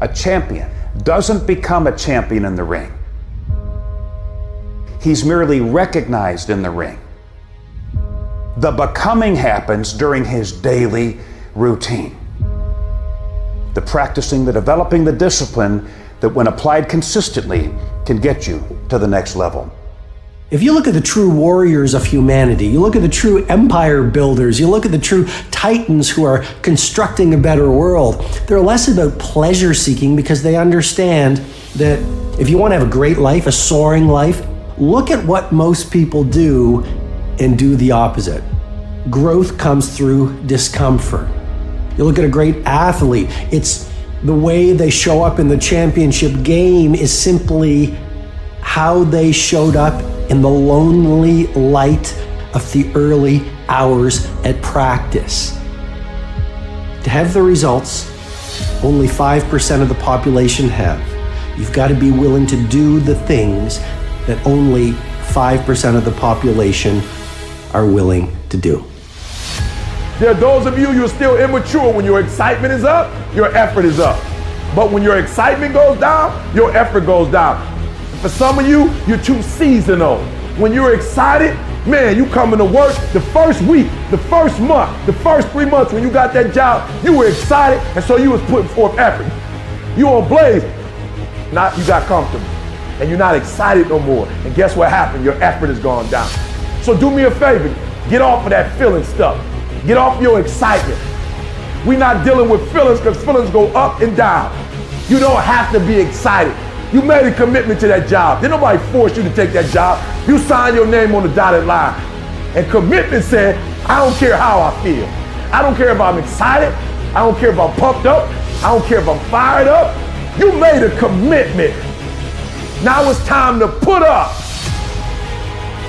A champion doesn't become a champion in the ring. He's merely recognized in the ring. The becoming happens during his daily routine. The practicing, the developing, the discipline that when applied consistently can get you to the next level. If you look at the true warriors of humanity, you look at the true empire builders, you look at the true titans who are constructing a better world, they're less about pleasure seeking because they understand that if you want to have a great life, a soaring life, look at what most people do and do the opposite. Growth comes through discomfort. You look at a great athlete, it's the way they show up in the championship game is simply how they showed up in the lonely light of the early hours at practice. To have the results only 5% of the population have, you've got to be willing to do the things that only 5% of the population are willing to do. There are those of you who are still immature. When your excitement is up, your effort is up. But when your excitement goes down, your effort goes down. For some of you, you're too seasonal. When you're excited, man, you coming to work the first week, the first month, the first 3 months when you got that job, you were excited, and so you was putting forth effort. You on blaze. Now you got comfortable, and you're not excited no more. And guess what happened? Your effort has gone down. So do me a favor, get off of that feeling stuff. Get off your excitement. We're not dealing with feelings because feelings go up and down. You don't have to be excited. You made a commitment to that job. Did nobody force you to take that job? You signed your name on the dotted line. And commitment said, I don't care how I feel. I don't care if I'm excited. I don't care if I'm pumped up. I don't care if I'm fired up. You made a commitment. Now it's time to put up.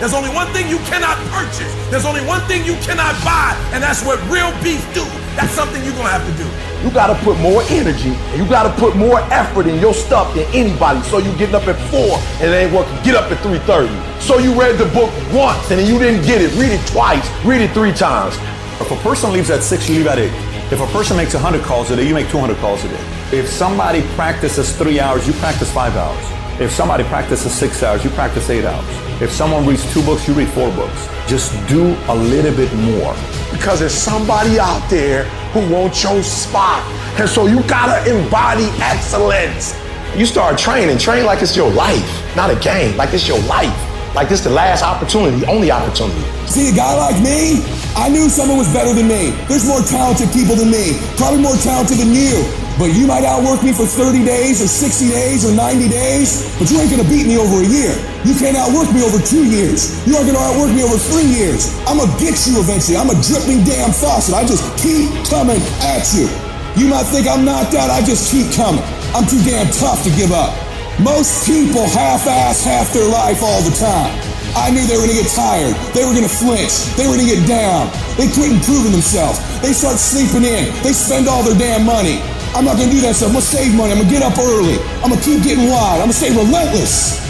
There's only one thing you cannot purchase. There's only one thing you cannot buy, and that's what real beef do. That's something you're gonna have to do. You gotta put more energy, and you gotta put more effort in your stuff than anybody. So you getting up at 4 and it ain't working, get up at 3:30. So you read the book once and then you didn't get it, read it twice, read it 3 times. If a person leaves at 6, you leave at 8. If a person makes 100 calls a day, you make 200 calls a day. If somebody practices 3 hours, you practice 5 hours. If somebody practices 6 hours, you practice 8 hours. If someone reads 2 books, you read 4 books. Just do a little bit more. Because there's somebody out there who wants your spot. And so you gotta embody excellence. You start training, train like it's your life, not a game, like it's your life. Like it's the last opportunity, only opportunity. See, a guy like me, I knew someone was better than me. There's more talented people than me, probably more talented than you. But you might outwork me for 30 days or 60 days or 90 days, but you ain't gonna beat me over a year. You can't outwork me over 2 years. You aren't gonna outwork me over 3 years. I'm gonna get you eventually. I'm a dripping damn faucet. I just keep coming at you. You might think I'm knocked out, I just keep coming. I'm too damn tough to give up. Most people half-ass half their life all the time. I knew they were gonna get tired. They were gonna flinch. They were gonna get down. They quit improving themselves. They start sleeping in. They spend all their damn money. I'm not gonna do that stuff. I'm gonna save money. I'm gonna get up early. I'm gonna keep getting wide. I'm gonna stay relentless.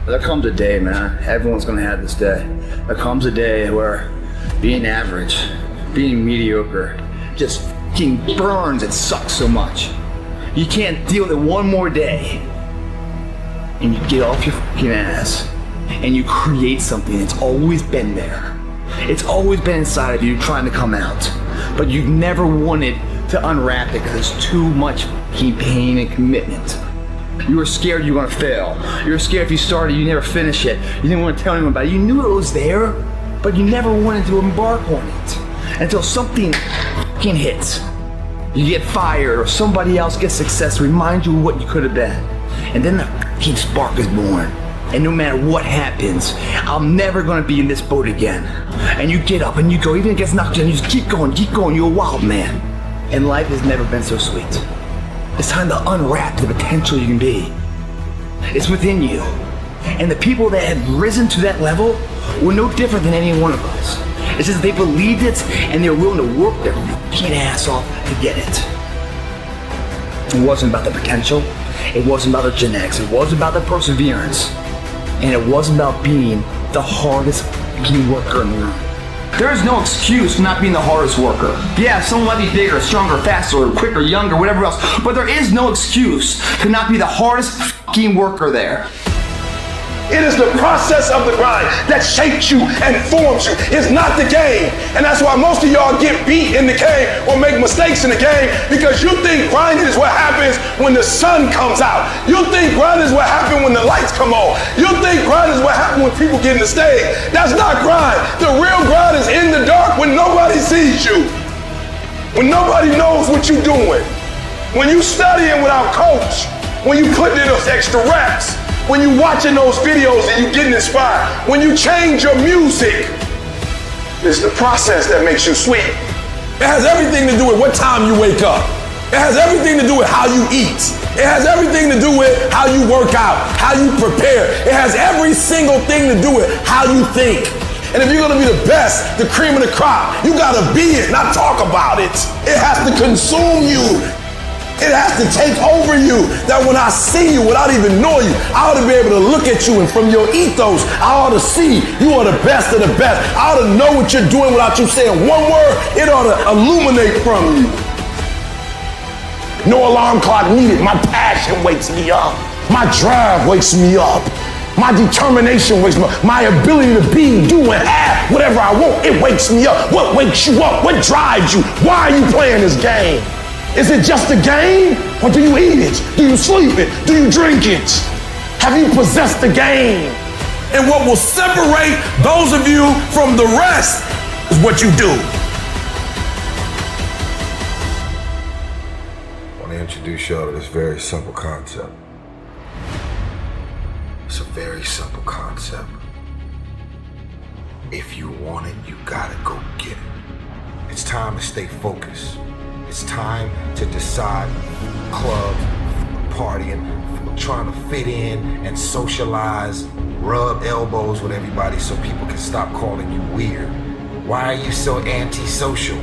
There comes a day, man. Everyone's gonna have this day. There comes a day where being average, being mediocre, just fucking burns and sucks so much. You can't deal with it one more day. And you get off your fucking ass and you create something that's always been there. It's always been inside of you trying to come out. But you've never wanted to unwrap it because there's too much fucking pain and commitment. You were scared you were gonna fail. You were scared if you started, you never finish it. You didn't want to tell anyone about it. You knew it was there, but you never wanted to embark on it until something fucking hits. You get fired or somebody else gets success, remind you of what you could have been. And then the fucking spark is born. And no matter what happens, I'm never gonna be in this boat again. And you get up and you go, even if it gets knocked down, you just keep going, you're a wild man. And life has never been so sweet. It's time to unwrap the potential you can be. It's within you. And the people that had risen to that level were no different than any one of us. It's just they believed it and they were willing to work their fucking ass off to get it. It wasn't about the potential. It wasn't about the genetics. It wasn't about the perseverance. And it wasn't about being the hardest fucking worker in the room. There is no excuse for not being the hardest worker. Yeah, someone might be bigger, stronger, faster, or quicker, younger, whatever else, but there is no excuse to not be the hardest fucking worker there. It is the process of the grind that shapes you and forms you. It's not the game. And that's why most of y'all get beat in the game or make mistakes in the game, because you think grinding is what happens when the sun comes out. You think grinding is what happens when the lights come on. You think grinding is what happens when people get in the stage. That's not grind. The real grind is in the dark when nobody sees you. When nobody knows what you're doing. When you studying without coach. When you putting in those extra reps. When you watching those videos and you getting inspired, when you change your music, it's the process that makes you sweet. It has everything to do with what time you wake up. It has everything to do with how you eat. It has everything to do with how you work out, how you prepare. It has every single thing to do with how you think. And if you're gonna be the best, the cream of the crop, you gotta be it, not talk about it. It has to consume you. It has to take over you, that when I see you without even knowing you, I ought to be able to look at you, and from your ethos, I ought to see you are the best of the best. I ought to know what you're doing without you saying one word. It ought to illuminate from you. No alarm clock needed. My passion wakes me up. My drive wakes me up. My determination wakes me up. My ability to be, do, and have whatever I want, it wakes me up. What wakes you up? What drives you? Why are you playing this game? Is it just a game, or do you eat it? Do you sleep it? Do you drink it? Have you possessed the game? And what will separate those of you from the rest is what you do. I want to introduce y'all to this very simple concept. It's a very simple concept. If you want it, you gotta go get it. It's time to stay focused. It's time to decide club, partying, trying to fit in and socialize, rub elbows with everybody so people can stop calling you weird. Why are you so antisocial?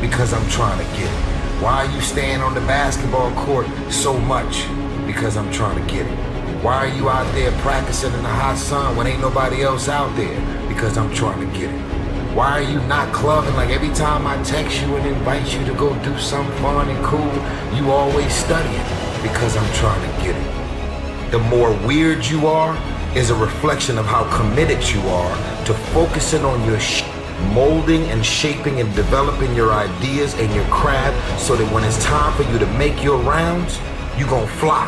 Because I'm trying to get it. Why are you staying on the basketball court so much? Because I'm trying to get it. Why are you out there practicing in the hot sun when ain't nobody else out there? Because I'm trying to get it. Why are you not clubbing? Like every time I text you and invite you to go do something fun and cool, you always studying. Because I'm trying to get it. The more weird you are is a reflection of how committed you are to focusing on your molding and shaping and developing your ideas and your craft so that when it's time for you to make your rounds, you gon' fly.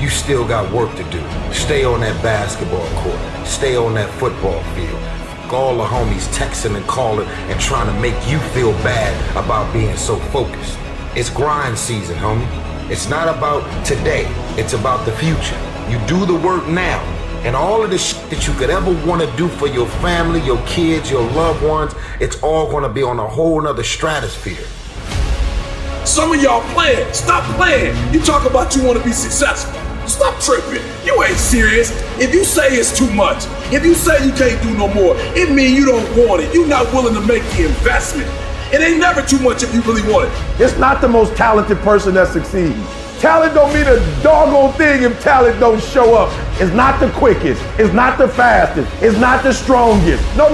You still got work to do. Stay on that basketball court. Stay on that football field. All the homies texting and calling and trying to make you feel bad about being so focused. It's grind season, homie. It's not about today. It's about the future. You do the work now. And all of the shit that you could ever want to do for your family, your kids, your loved ones, it's all going to be on a whole nother stratosphere. Some of y'all playing. Stop playing. You talk about you want to be successful. Stop tripping. You ain't serious. If you say it's too much, if you say you can't do no more, it means you don't want it. You're not willing to make the investment. It ain't never too much if you really want it. It's not the most talented person that succeeds. Talent don't mean a doggone thing if talent don't show up. It's not the quickest. It's not the fastest. It's not the strongest. No.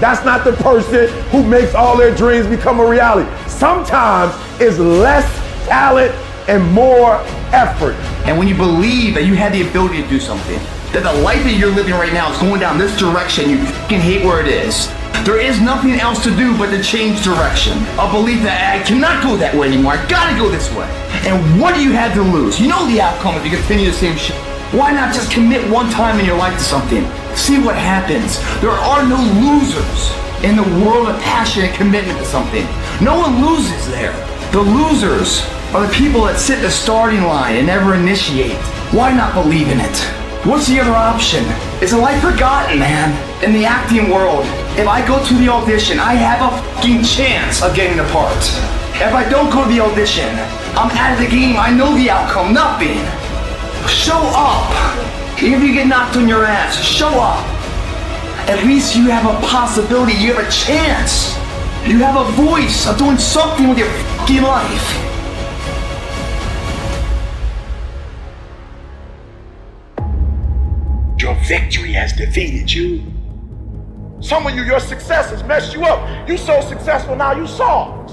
That's not the person who makes all their dreams become a reality. Sometimes it's less talent and more effort. And when you believe that you have the ability to do something, that the life that you're living right now is going down this direction, you fucking hate where it is. There is nothing else to do but to change direction. A belief that I cannot go that way anymore. I gotta go this way. And what do you have to lose? You know the outcome if you continue the same shit. Why not just commit one time in your life to something? See what happens. There are no losers in the world of passion and commitment to something. No one loses there. The losers are the people that sit the starting line and never initiate. Why not believe in it? What's the other option? Is a life forgotten, man? In the acting world, if I go to the audition, I have a fucking chance of getting the part. If I don't go to the audition, I'm out of the game. I know the outcome, nothing. Show up. Even if you get knocked on your ass, show up. At least you have a possibility, you have a chance. You have a voice of doing something with your fucking life. Your victory has defeated you. Some of you, your success has messed you up. You so successful now, you soft.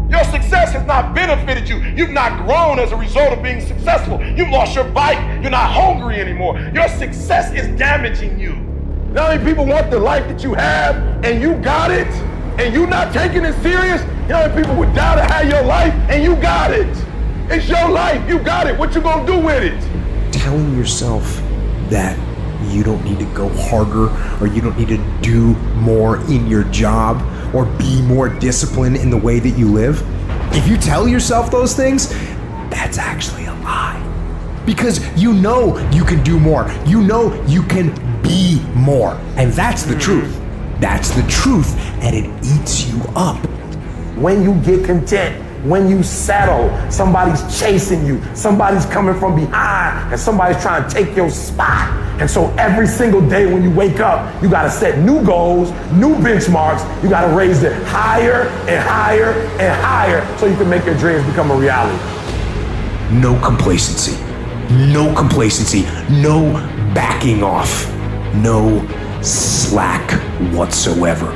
Your success has not benefited you. You've not grown as a result of being successful. You've lost your bite. You're not hungry anymore. Your success is damaging you. Not many people want the life that you have, and you got it, and you not taking it serious. You know how many people would die to have your life, and you got it. It's your life. You got it. What you gonna do with it? Telling yourself that you don't need to go harder or you don't need to do more in your job or be more disciplined in the way that you live. If you tell yourself those things, that's actually a lie. Because you know you can do more. You know you can be more. And that's the truth. That's the truth, and it eats you up. When you get content, when you settle, somebody's chasing you, somebody's coming from behind, and somebody's trying to take your spot. And so every single day when you wake up, you gotta set new goals, new benchmarks. You gotta raise it higher and higher and higher so you can make your dreams become a reality. No complacency. No complacency. No backing off. No slack whatsoever.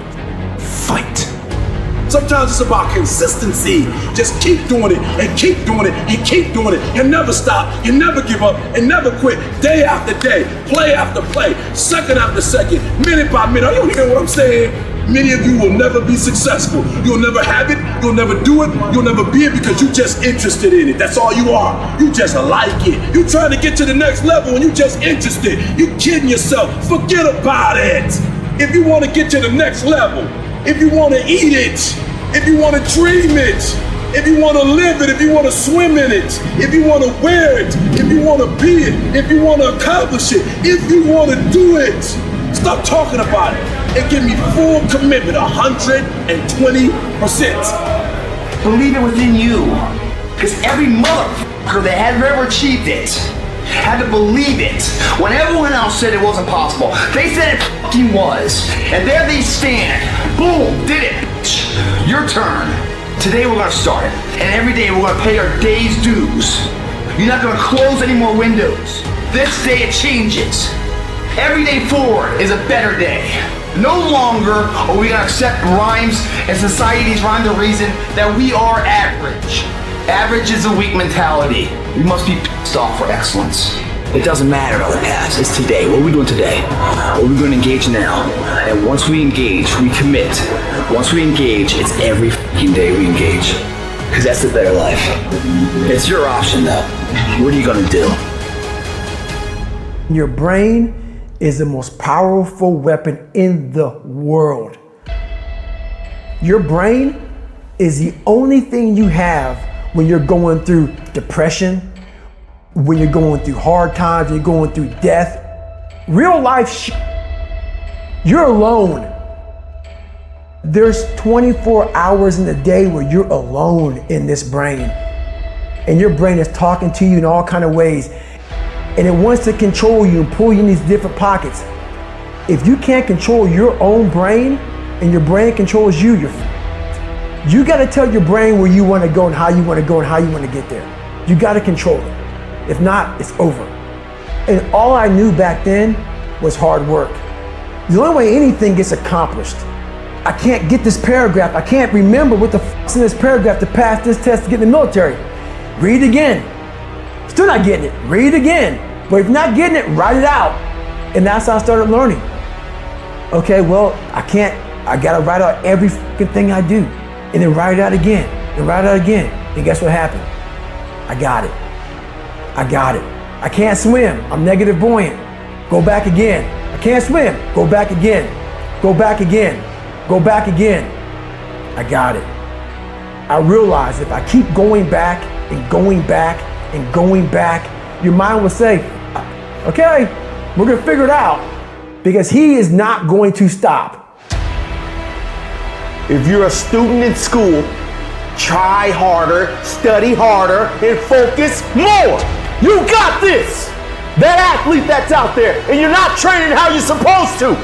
Fight. Sometimes it's about consistency. Just keep doing it and keep doing it and keep doing it and never stop and never give up and never quit. Day after day, play after play, second after second, minute by minute. Are you hearing what I'm saying? Many of you will never be successful. You'll never have it. You'll never do it. You'll never be it because you're just interested in it. That's all you are. You just like it. You're trying to get to the next level and you're just interested. You're kidding yourself. Forget about it. If you want to get to the next level, if you want to eat it, if you want to dream it, if you want to live it, if you want to swim in it, if you want to wear it, if you want to be it, if you want to accomplish it, if you want to do it, stop talking about it and give me full commitment, 120%. Believe it within you. Because every motherfucker that has ever achieved it had to believe it when everyone else said it wasn't possible. They said it fucking was. And there they stand. Boom, did it, bitch. Your turn. Today we're gonna start. And every day we're gonna pay our day's dues. You're not gonna close any more windows. This day it changes. Every day forward is a better day. No longer are we gonna accept rhymes and society's rhyme to reason that we are average. Average is a weak mentality. We must be pissed off for excellence. It doesn't matter about the past. It's today. What are we doing today? What are we going to engage now? And once we engage, we commit. Once we engage, it's every fucking day we engage. Because that's the better life. It's your option though. What are you going to do? Your brain is the most powerful weapon in the world. Your brain is the only thing you have when you're going through depression, when you're going through hard times, when you're going through death. Real life, you're alone. There's 24 hours in the day where you're alone in this brain. And your brain is talking to you in all kinds of ways. And it wants to control you and pull you in these different pockets. If you can't control your own brain and your brain controls you, you got to tell your brain where you want to go and how you want to go and how you want to get there. You got to control it. If not, it's over. And all I knew back then was hard work. The only way anything gets accomplished. I can't get this paragraph. I can't remember what the fuck's in this paragraph to pass this test to get in the military. Read it again. Still not getting it. Read it again. But if you're not getting it, write it out. And that's how I started learning. Okay, well, I gotta write out every fucking thing I do. And then write it out again, and write it out again. And guess what happened? I got it. I can't swim, I'm negative buoyant. Go back again. I can't swim, go back again. Go back again, go back again. I got it. I realized if I keep going back and going back and going back, your mind will say, okay, we're gonna figure it out. Because he is not going to stop. If you're a student in school, try harder, study harder, and focus more. You got this. That athlete that's out there, and you're not training how you're supposed to.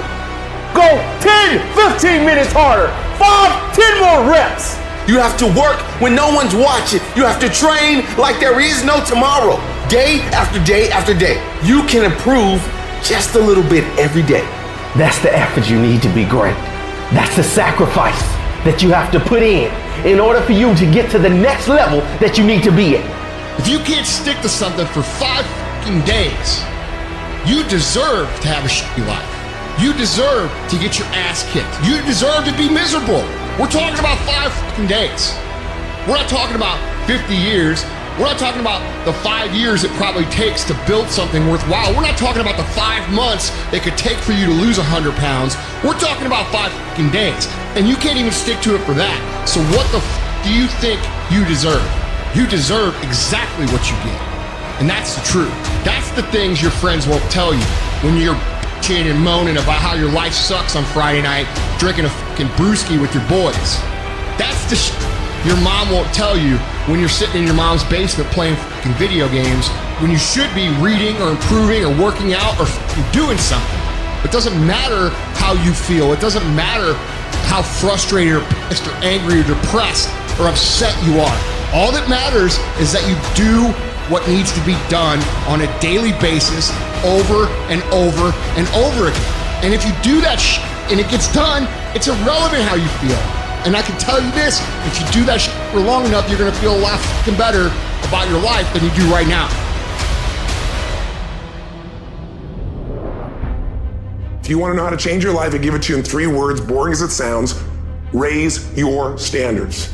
Go 10, 15 minutes harder, 5, 10 more reps. You have to work when no one's watching. You have to train like there is no tomorrow. Day after day after day. You can improve just a little bit every day. That's the effort you need to be great. That's the sacrifice that you have to put in order for you to get to the next level that you need to be at. If you can't stick to something for 5 fucking days, you deserve to have a shitty life. You deserve to get your ass kicked. You deserve to be miserable. We're talking about 5 fucking days. We're not talking about 50 years. We're not talking about the 5 years it probably takes to build something worthwhile. We're not talking about the 5 months it could take for you to lose 100 pounds. We're talking about 5 fucking days. And you can't even stick to it for that. So what the do you think you deserve? You deserve exactly what you get. And that's the truth. That's the things your friends won't tell you when you're bitching and moaning about how your life sucks on Friday night, drinking a fucking brewski with your boys. That's the your mom won't tell you when you're sitting in your mom's basement playing fucking video games when you should be reading or improving or working out or doing something. It doesn't matter how you feel. It doesn't matter how frustrated or pissed or angry or depressed or upset you are. All that matters is that you do what needs to be done on a daily basis over and over and over again. And if you do that and it gets done, it's irrelevant how you feel. And I can tell you this, if you do that for long enough, you're gonna feel a lot fucking better about your life than you do right now. If you want to know how to change your life, I give it to you in 3 words, boring as it sounds: raise your standards.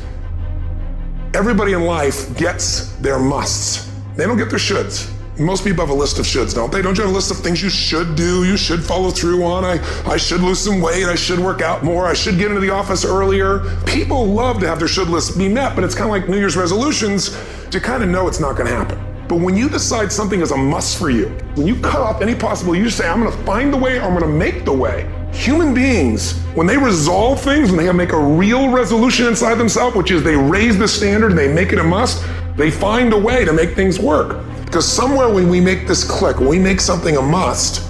Everybody in life gets their musts. They don't get their shoulds. Most people have a list of shoulds, don't they? Don't you have a list of things you should do, you should follow through on? I should lose some weight, I should work out more, I should get into the office earlier. People love to have their should lists be met, but it's kind of like New Year's resolutions to kind of know it's not gonna happen. But when you decide something is a must for you, when you cut off any possible, you say, I'm gonna find the way, or I'm gonna make the way. Human beings, when they resolve things, when they make a real resolution inside themselves, which is they raise the standard and they make it a must, they find a way to make things work. Because somewhere when we make this click, when we make something a must,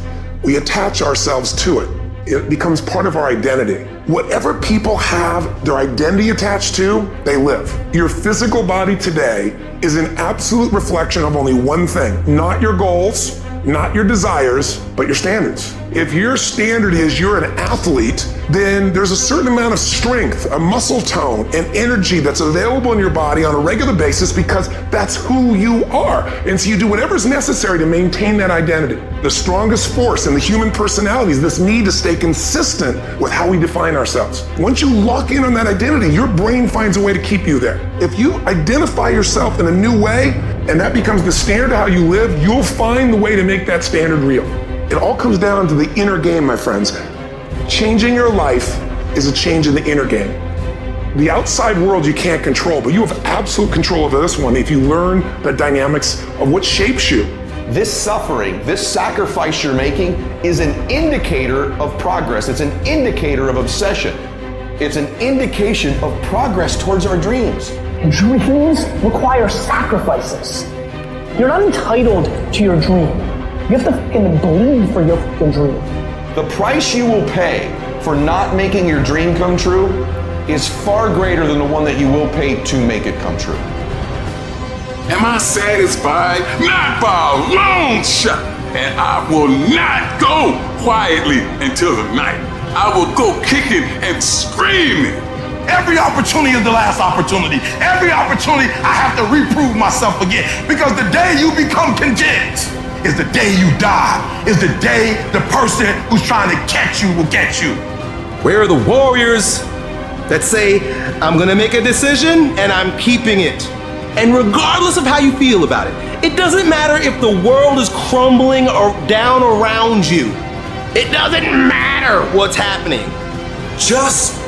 we attach ourselves to it. It becomes part of our identity. Whatever people have their identity attached to, they live. Your physical body today is an absolute reflection of only one thing: not your goals, not your desires, but your standards. If your standard is you're an athlete, then there's a certain amount of strength, a muscle tone, and energy that's available in your body on a regular basis because that's who you are. And so you do whatever's necessary to maintain that identity. The strongest force in the human personality is this need to stay consistent with how we define ourselves. Once you lock in on that identity, your brain finds a way to keep you there. If you identify yourself in a new way, and that becomes the standard of how you live, you'll find the way to make that standard real. It all comes down to the inner game, my friends. Changing your life is a change in the inner game. The outside world you can't control, but you have absolute control over this one if you learn the dynamics of what shapes you. This suffering, this sacrifice you're making is an indicator of progress. It's an indicator of obsession. It's an indication of progress towards our dreams. Dreams require sacrifices. You're not entitled to your dream. You have to fucking bleed for your fucking dream. The price you will pay for not making your dream come true is far greater than the one that you will pay to make it come true. Am I satisfied? Not by a long shot. And I will not go quietly until the night. I will go kicking and screaming. Every opportunity is the last opportunity. Every opportunity I have to reprove myself again. Because the day you become content is the day you die. Is the day the person who's trying to catch you will get you. Where are the warriors that say, I'm gonna make a decision and I'm keeping it? And regardless of how you feel about it, it doesn't matter if the world is crumbling or down around you. It doesn't matter what's happening. Just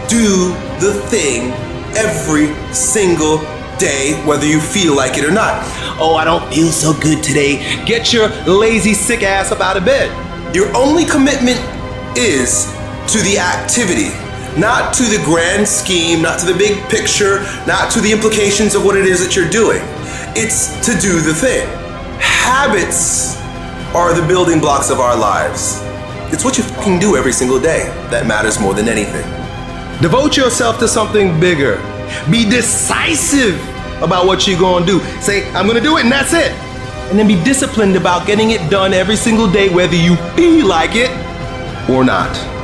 do the thing every single day, whether you feel like it or not. Oh, I don't feel so good today. Get your lazy, sick ass up out of bed. Your only commitment is to the activity, not to the grand scheme, not to the big picture, not to the implications of what it is that you're doing. It's to do the thing. Habits are the building blocks of our lives. It's what you fucking do every single day that matters more than anything. Devote yourself to something bigger. Be decisive about what you're gonna do. Say, I'm gonna do it and that's it. And then be disciplined about getting it done every single day, whether you feel like it or not.